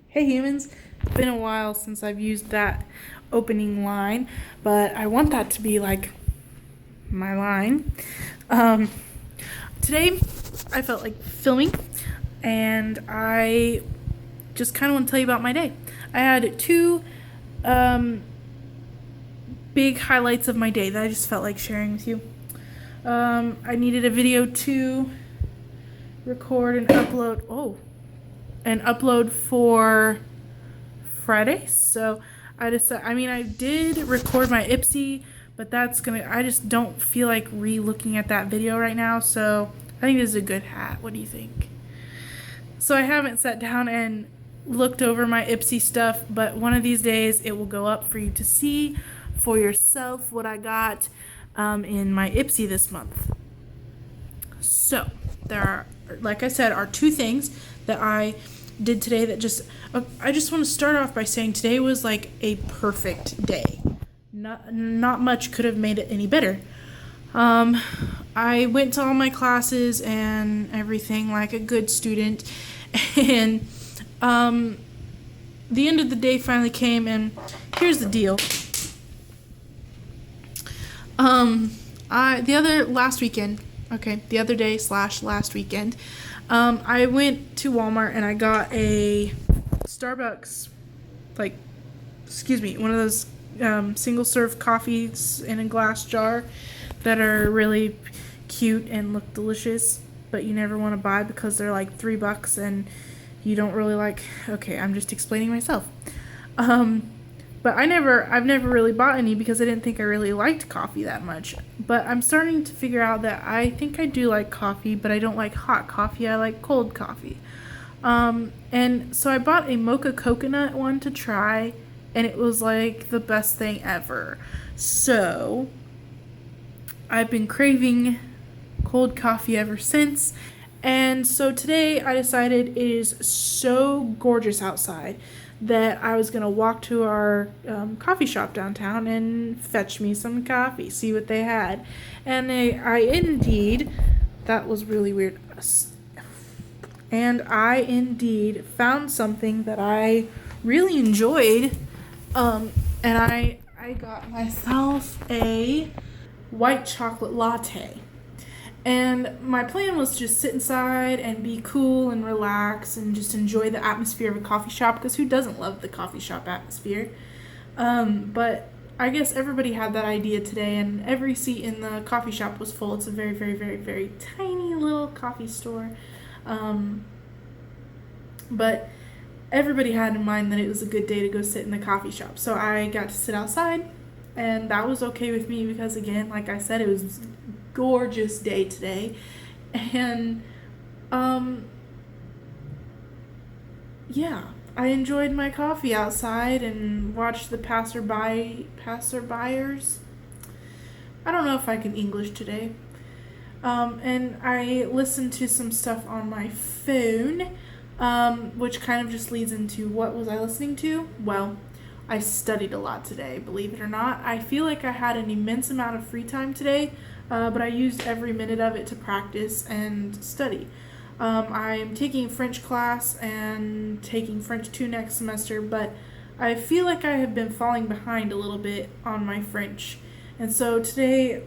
Hey humans, it's been a while since I've used that opening line, but I want that to be like my line. Um, Today, I felt like filming, and I just kind of want to tell you about my day. I had two um, big highlights of my day that I just felt like sharing with you. I needed a video to record and upload. And upload for Friday. So I decided, I did record my Ipsy, but I just don't feel like re-looking at that video right now. So I think this is a good hat. What do you think? So I haven't sat down and looked over my Ipsy stuff, but one of these days it will go up for you to see for yourself what I got in my Ipsy this month. So there are, like I said, are two things that I did today that I just want to start off by saying today was like a perfect day. Not much could have made it any better. I went to all my classes and everything like a good student, and the end of the day finally came, and here's the deal. The other day / last weekend, I went to Walmart and I got a Starbucks, one of those single serve coffees in a glass jar that are really cute and look delicious, but you never want to buy because they're like $3 and you don't really like. Okay, I'm just explaining myself. But I've never really bought any because I didn't think I really liked coffee that much. But I'm starting to figure out that I think I do like coffee, but I don't like hot coffee. I like cold coffee. And so I bought a mocha coconut one to try, and it was like the best thing ever. So I've been craving cold coffee ever since. And so today I decided it is so gorgeous outside that I was going to walk to our coffee shop downtown and fetch me some coffee, see what they had. And I indeed, that was really weird. And I indeed found something that I really enjoyed. And I got myself a white chocolate latte. And my plan was to just sit inside and be cool and relax and just enjoy the atmosphere of a coffee shop, because who doesn't love the coffee shop atmosphere? But I guess everybody had that idea today, and every seat in the coffee shop was full. It's a very, very, very, very tiny little coffee store. But everybody had in mind that it was a good day to go sit in the coffee shop. So I got to sit outside, and that was okay with me because, again, like I said, it was gorgeous day today. And yeah, I enjoyed my coffee outside and watched the passerbyers. I don't know if I can English today. And I listened to some stuff on my phone, which kind of just leads into what was I listening to? Well, I studied a lot today, believe it or not. I feel like I had an immense amount of free time today, but I used every minute of it to practice and study. I'm taking a French class and taking French 2 next semester, but I feel like I have been falling behind a little bit on my French. And so today,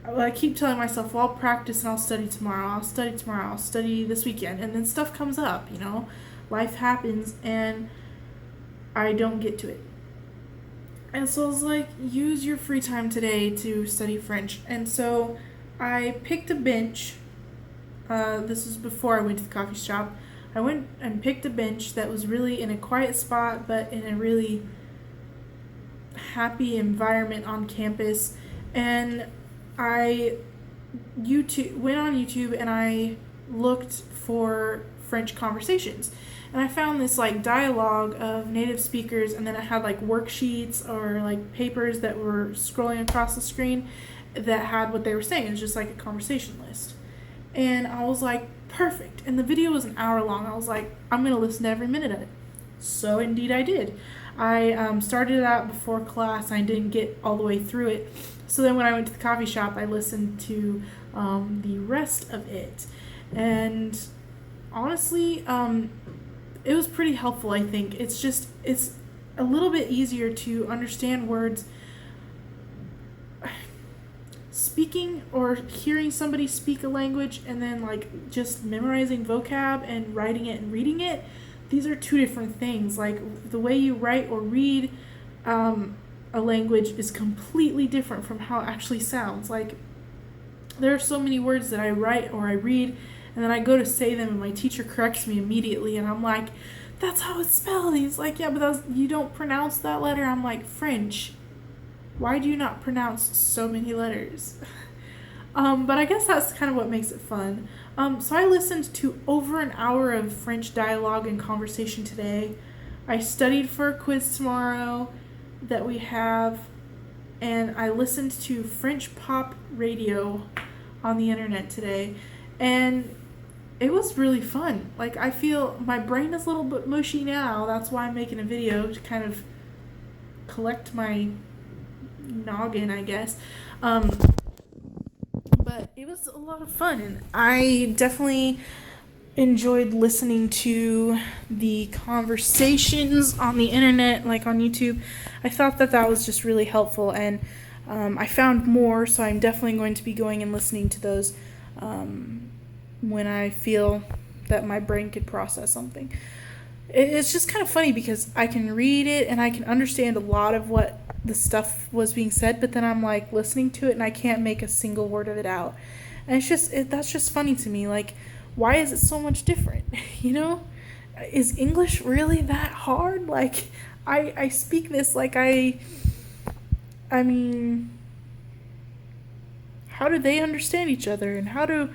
I keep telling myself, well, I'll practice and I'll study tomorrow. I'll study this weekend. And then stuff comes up, life happens, and I don't get to it. And so I was like, use your free time today to study French. And so I picked a bench. This was before I went to the coffee shop. I went and picked a bench that was really in a quiet spot, but in a really happy environment on campus. And I went on YouTube and I looked for French conversations. And I found this dialogue of native speakers, and then I had worksheets or papers that were scrolling across the screen that had what they were saying. It was just like a conversation list. And I was like, perfect. And the video was an hour long. I was like, I'm going to listen to every minute of it. So indeed I did. I started it out before class. I didn't get all the way through it. So then when I went to the coffee shop, I listened to the rest of it. And honestly, it was pretty helpful, I think. It's a little bit easier to understand words. Speaking or hearing somebody speak a language and then like just memorizing vocab and writing it and reading it, these are two different things. Like the way you write or read a language is completely different from how it actually sounds. Like there are so many words that I write or I read and then I go to say them and my teacher corrects me immediately and I'm like, that's how it's spelled. And he's like, yeah, but you don't pronounce that letter. I'm like, French. Why do you not pronounce so many letters? But I guess that's kind of what makes it fun. So I listened to over an hour of French dialogue and conversation today. I studied for a quiz tomorrow that we have, and I listened to French pop radio on the internet today, and it was really fun. Like, I feel my brain is a little bit mushy now. That's why I'm making a video to kind of collect my noggin, I guess. But it was a lot of fun, and I definitely enjoyed listening to the conversations on the internet, like on YouTube. I thought that was just really helpful, and I found more, so I'm definitely going to be going and listening to those when I feel that my brain could process something. It's just kind of funny because I can read it and I can understand a lot of what the stuff was being said, but then I'm like listening to it and I can't make a single word of it out. And that's just funny to me. Like, why is it so much different? You know? Is English really that hard? Like, I speak this like I mean, how do they understand each other and how do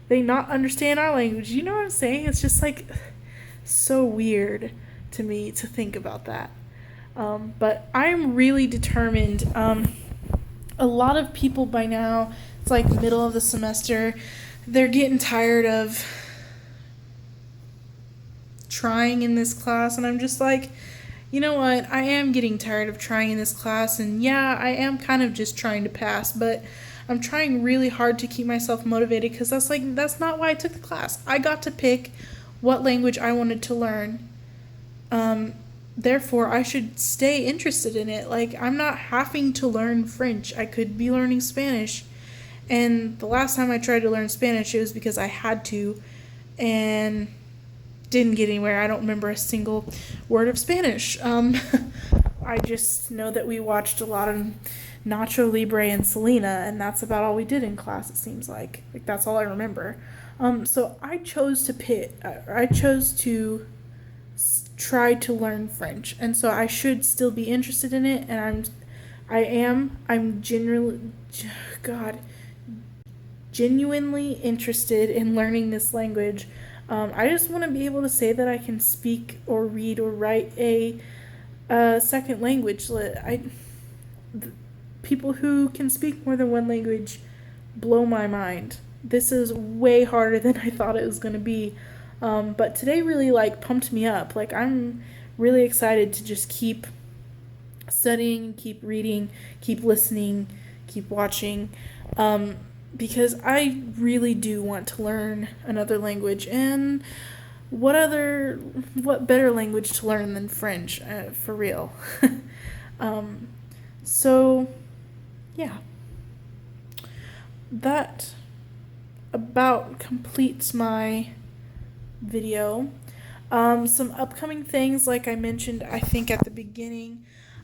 they not understand our language? You know what I'm saying? It's just like so weird to me to think about that. But I'm really determined. A lot of people by now, it's like middle of the semester, they're getting tired of trying in this class, and I'm just like, you know what, I am getting tired of trying in this class, and yeah, I am kind of just trying to pass, but I'm trying really hard to keep myself motivated, because that's not why I took the class. I got to pick what language I wanted to learn. Therefore, I should stay interested in it. Like, I'm not having to learn French. I could be learning Spanish. And the last time I tried to learn Spanish, it was because I had to and didn't get anywhere. I don't remember a single word of Spanish. I just know that we watched a lot of Nacho Libre and Selena, and that's about all we did in class, it seems like. Like, that's all I remember. So I chose to try to learn French, and so I should still be interested in it, and I'm genuinely interested in learning this language. I just want to be able to say that I can speak or read or write a second language. People who can speak more than one language blow my mind. This is way harder than I thought it was going to be. But today really pumped me up. Like, I'm really excited to just keep studying, keep reading, keep listening, keep watching, because I really do want to learn another language. And what better language to learn than French, for real. So yeah, that about completes my video. Some upcoming things, like I mentioned, I think at the beginning,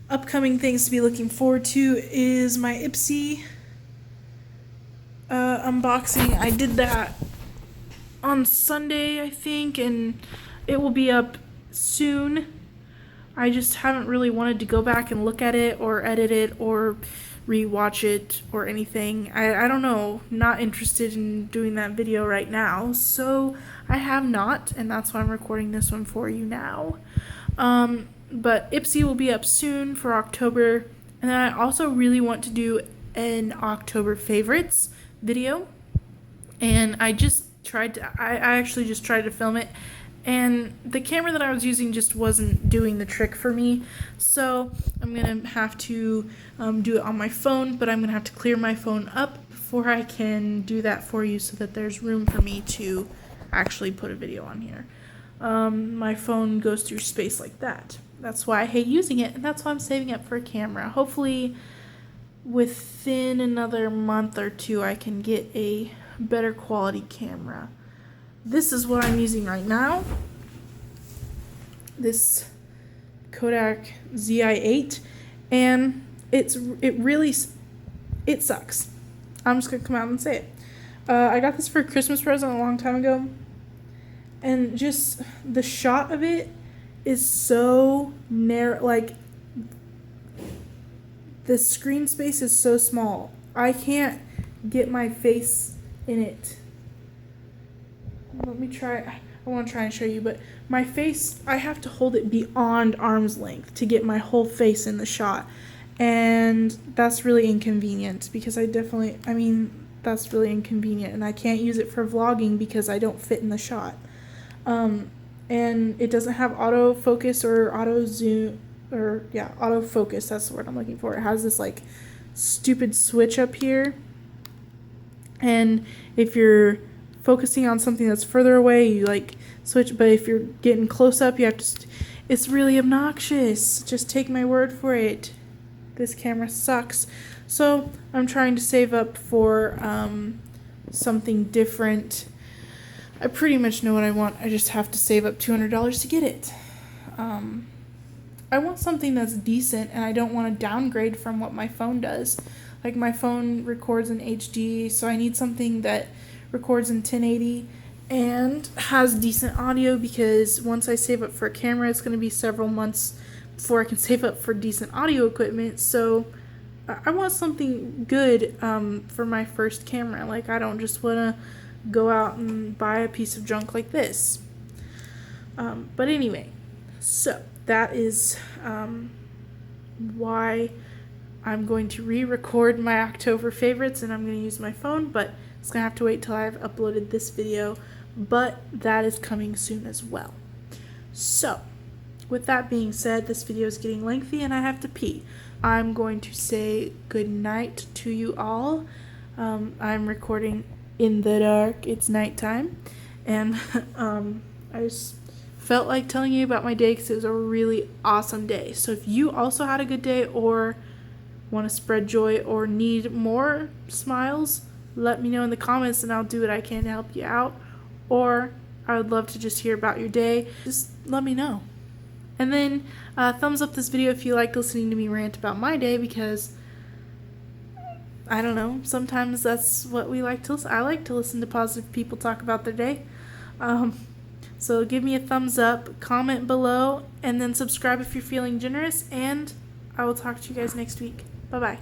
upcoming things to be looking forward to is my Ipsy unboxing. I did that on Sunday, I think, and it will be up soon. I just haven't really wanted to go back and look at it or edit it or rewatch it or anything. I don't know, not interested in doing that video right now, so I have not, and that's why I'm recording this one for you now. But Ipsy will be up soon for October, and then I also really want to do an October favorites video, and I actually just tried to film it, and the camera that I was using just wasn't doing the trick for me, so I'm going to have to do it on my phone, but I'm going to have to clear my phone up before I can do that for you so that there's room for me to actually put a video on here. my phone goes through space like that. That's why I hate using it, and that's why I'm saving up for a camera. Hopefully, within another month or two, I can get a better quality camera. This is what I'm using right now. This Kodak ZI-8, and it sucks. I'm just gonna come out and say it. I got this for a Christmas present a long time ago, and just the shot of it is so narrow. Like, the screen space is so small. I can't get my face in it. Let me try. I want to try and show you, but my face, I have to hold it beyond arm's length to get my whole face in the shot. And that's really inconvenient because that's really inconvenient, and I can't use it for vlogging because I don't fit in the shot. And it doesn't have autofocus or auto zoom, or yeah, autofocus, that's the word I'm looking for. It has this like stupid switch up here, and if you're focusing on something that's further away, you like switch, but if you're getting close up, you have to it's really obnoxious. Just take my word for it. This camera sucks. So I'm trying to save up for something different. I pretty much know what I want. I just have to save up $200 to get it. I want something that's decent, and I don't want to downgrade from what my phone does. Like, my phone records in HD, so I need something that records in 1080 and has decent audio, because once I save up for a camera, it's going to be several months before I can save up for decent audio equipment. So I want something good for my first camera. Like, I don't just want to go out and buy a piece of junk like this. But anyway, so that is why I'm going to re-record my October favorites, and I'm going to use my phone, but it's going to have to wait till I've uploaded this video, but that is coming soon as well. So, with that being said, this video is getting lengthy and I have to pee. I'm going to say good night to you all. I'm recording in the dark. It's nighttime, and I just felt like telling you about my day because it was a really awesome day. So if you also had a good day or want to spread joy or need more smiles, let me know in the comments and I'll do what I can to help you out. Or I would love to just hear about your day. Just let me know. And then thumbs up this video if you like listening to me rant about my day, because I don't know, sometimes that's what we like to listen. I like to listen to positive people talk about their day. So give me a thumbs up, comment below, and then subscribe if you're feeling generous, and I will talk to you guys next week. Bye-bye.